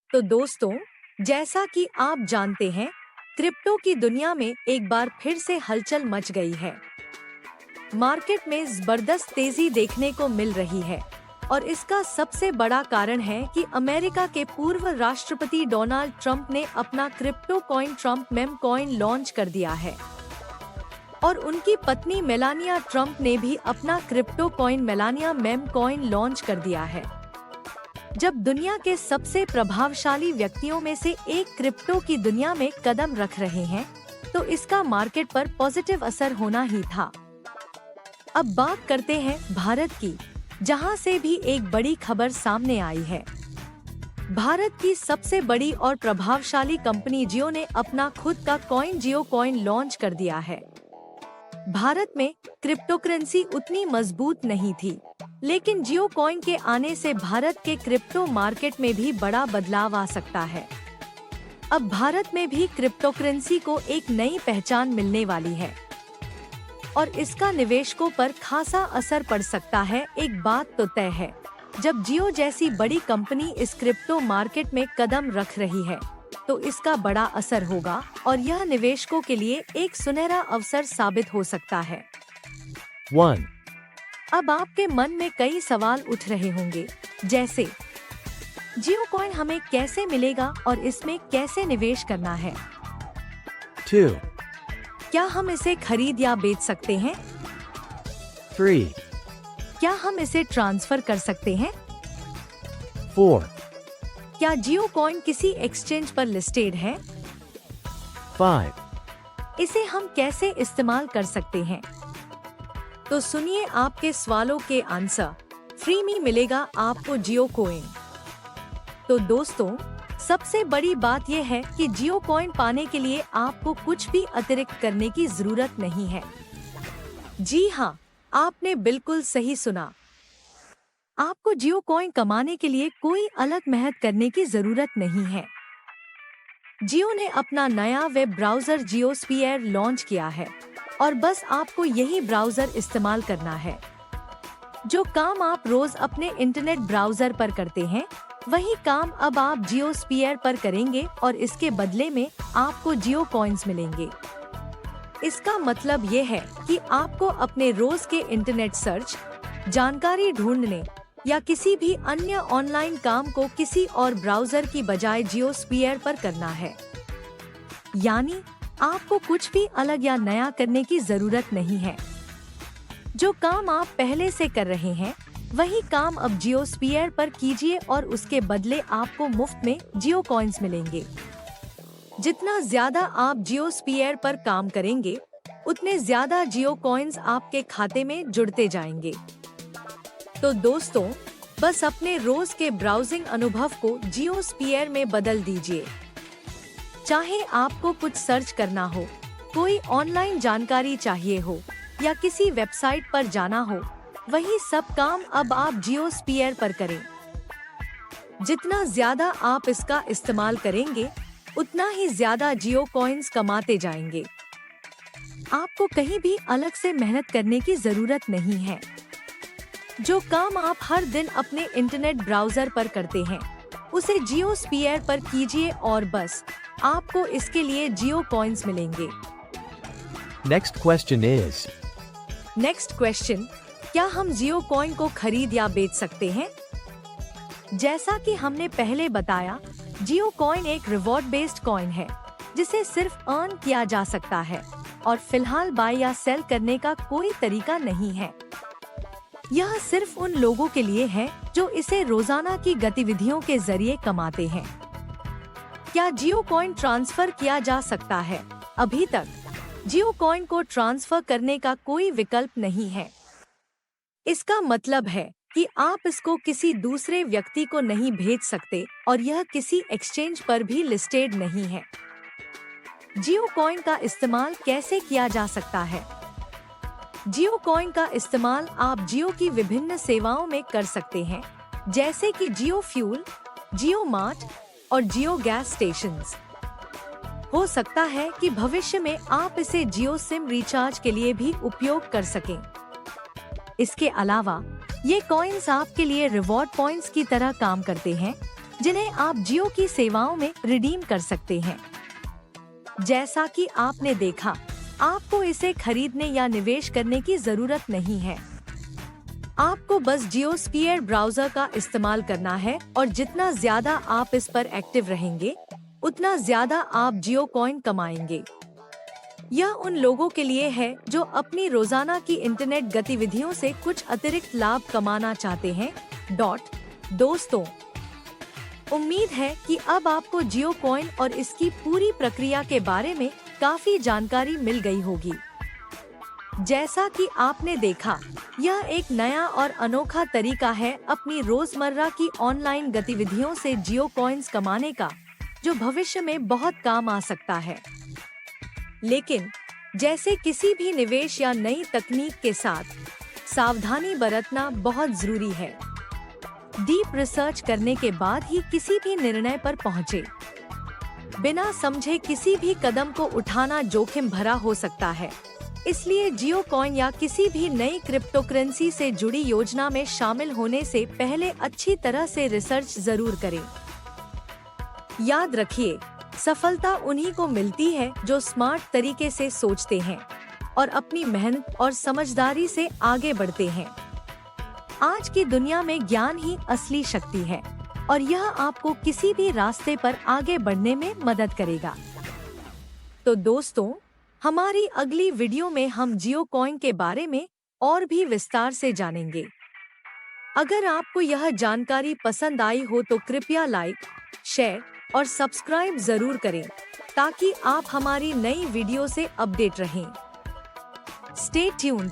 तो दोस्तों, जैसा कि आप जानते हैं, क्रिप्टो की दुनिया में एक बार फिर से हलचल मच गई है। मार्केट में जबरदस्त तेजी देखने को मिल रही है और इसका सबसे बड़ा कारण है कि अमेरिका के पूर्व राष्ट्रपति डोनाल्ड ट्रंप ने अपना crypto coin Trump ma'am coin launch कर दिया है और उनकी पत्नी मेलानिया ट्रंप ने भी अपना crypto coin Melania ma'am coin launch कर दिया है। जब दुनिया के सबसे प्रभावशाली व्यक्तियों में से एक क्रिप्टो की दुनिया में कदम रख रहे हैं, तो इसका मार्केट पर पॉजिटिव असर होना ही था। अब बात करते हैं भारत की, जहां से भी एक बड़ी खबर सामने आई है। भारत की सबसे बड़ी और प्रभावशाली कंपनी जियो ने अपना खुद का कॉइन जियो कॉइन लॉन्च कर दिया है। भारत में क्रिप्टोकरेंसी उतनी मजबूत नहीं थी, लेकिन जियो कॉइन के आने से भारत के क्रिप्टो मार्केट में भी बड़ा बदलाव आ सकता है। अब भारत में भी क्रिप्टोकरेंसी को एक नई पहचान मिलने वाली है और इसका निवेशकों पर खासा असर पड़ सकता है। एक बात तो तय है, जब जियो जैसी बड़ी कंपनी इस क्रिप्टो मार्केट में कदम रख रही है, तो इसका बड़ा असर होगा और यह निवेशकों के लिए एक सुनहरा अवसर साबित हो सकता है। 1. अब आपके मन में कई सवाल उठ रहे होंगे, जैसे जियो कॉइन हमें कैसे मिलेगा और इसमें कैसे निवेश करना है? 2. क्या हम इसे खरीद या बेच सकते हैं? 3. क्या हम इसे ट्रांसफर कर सकते हैं? 4. क्या जियो कॉइन किसी एक्सचेंज पर लिस्टेड है? 5. इसे हम कैसे इस्तेमाल कर सकते हैं? तो सुनिए आपके सवालों के आंसर। फ्री में मिलेगा आपको जियो कॉइन। तो दोस्तों, सबसे बड़ी बात यह है कि जियो कॉइन पाने के लिए आपको कुछ भी अतिरिक्त करने की जरूरत नहीं है। जी हाँ, आपने बिल्कुल सही सुना। आपको जियो कॉइन कमाने के लिए कोई अलग मेहनत करने की जरूरत नहीं है। जियो ने अपना नया वेब ब्राउजर जियोस्फीयर लॉन्च किया है और बस आपको यही ब्राउजर इस्तेमाल करना है। जो काम आप रोज अपने इंटरनेट ब्राउजर पर करते हैं, वही काम अब आप जियोस्फीयर पर करेंगे और इसके बदले में आपको जियो कॉइन्स मिलेंगे। इसका मतलब ये है कि आपको अपने रोज के इंटरनेट सर्च, जानकारी ढूंढने या किसी भी अन्य ऑनलाइन काम को किसी और ब्राउजर की बजाय जियोस्फीयर पर करना है। यानी आपको कुछ भी अलग या नया करने की जरूरत नहीं है। जो काम आप पहले से कर रहे हैं, वही काम अब जियोस्फीयर पर कीजिए और उसके बदले आपको मुफ्त में जियो कॉइन्स मिलेंगे। जितना ज्यादा आप जियोस्फीयर पर काम करेंगे, उतने ज्यादा जियो कॉइन्स आपके खाते में जुड़ते जाएंगे। तो दोस्तों, बस अपने रोज के ब्राउजिंग अनुभव को जियोस्फीयर में बदल दीजिए। चाहे आपको कुछ सर्च करना हो, कोई ऑनलाइन जानकारी चाहिए हो या किसी वेबसाइट पर जाना हो, वही सब काम अब आप जियोस्फीयर पर करें। जितना ज्यादा आप इसका इस्तेमाल करेंगे, उतना ही ज्यादा जियो कॉइन्स कमाते जाएंगे। आपको कहीं भी अलग से मेहनत करने की जरूरत नहीं है। जो काम आप हर दिन अपने इंटरनेट ब्राउजर पर करते हैं, उसे जियोस्फीयर पर कीजिए और बस आपको इसके लिए जियो कॉइन्स मिलेंगे। Next question is, next question, क्या हम जियो कॉइन को खरीद या बेच सकते हैं? जैसा कि हमने पहले बताया, जियो कॉइन एक रिवॉर्ड बेस्ड कॉइन है, जिसे सिर्फ अर्न किया जा सकता है और फिलहाल बाय या सेल करने का कोई तरीका नहीं है। यह सिर्फ उन लोगों के लिए है जो इसे रोजाना की गतिविधियों के जरिए कमाते हैं। क्या जियो कॉइन ट्रांसफर किया जा सकता है? अभी तक जियो कॉइन को ट्रांसफर करने का कोई विकल्प नहीं है। इसका मतलब है कि आप इसको किसी दूसरे व्यक्ति को नहीं भेज सकते और यह किसी एक्सचेंज पर भी लिस्टेड नहीं है। जियो कॉइन का इस्तेमाल कैसे किया जा सकता है? जियो कॉइन का इस्तेमाल आप जियो की विभिन्न सेवाओं में कर सकते हैं, जैसे कि जियो फ्यूल, जियो मार्ट और जियो गैस स्टेशंस। हो सकता है कि भविष्य में आप इसे जियो सिम रिचार्ज के लिए भी उपयोग कर सकें। इसके अलावा ये कॉइन्स आपके लिए रिवॉर्ड पॉइंट्स की तरह काम करते हैं, जिन्हें आप जियो की सेवाओं में रिडीम कर सकते हैं। जैसा कि आपने देखा, आपको इसे खरीदने या निवेश करने की जरूरत नहीं है। आपको बस जियोस्फीयर ब्राउजर का इस्तेमाल करना है और जितना ज्यादा आप इस पर एक्टिव रहेंगे, उतना ज्यादा आप जियो कॉइन कमाएंगे। यह उन लोगों के लिए है जो अपनी रोजाना की इंटरनेट गतिविधियों से कुछ अतिरिक्त लाभ कमाना चाहते हैं। दोस्तों, उम्मीद है कि अब आपको जियो कॉइन और इसकी पूरी प्रक्रिया के बारे में काफी जानकारी मिल गई होगी। जैसा कि आपने देखा, यह एक नया और अनोखा तरीका है अपनी रोजमर्रा की ऑनलाइन गतिविधियों से जियो कॉइन्स कमाने का, जो भविष्य में बहुत काम आ सकता है। लेकिन जैसे किसी भी निवेश या नई तकनीक के साथ सावधानी बरतना बहुत जरूरी है। डीप रिसर्च करने के बाद ही किसी भी निर्णय पर पहुंचे। बिना समझे किसी भी कदम को उठाना जोखिम भरा हो सकता है। इसलिए जियो कॉइन या किसी भी नई क्रिप्टोकरेंसी से जुड़ी योजना में शामिल होने से पहले अच्छी तरह से रिसर्च जरूर करें। याद रखिए, सफलता उन्हीं को मिलती है जो स्मार्ट तरीके से सोचते हैं और अपनी मेहनत और समझदारी से आगे बढ़ते हैं। आज की दुनिया में ज्ञान ही असली शक्ति है और यह आपको किसी भी रास्ते पर आगे बढ़ने में मदद करेगा। तो दोस्तों, हमारी अगली वीडियो में हम जियो कॉइन के बारे में और भी विस्तार से जानेंगे। अगर आपको यह जानकारी पसंद आई हो तो कृपया लाइक, शेयर और सब्सक्राइब जरूर करें ताकि आप हमारी नई वीडियो से अपडेट रहें। Stay tuned.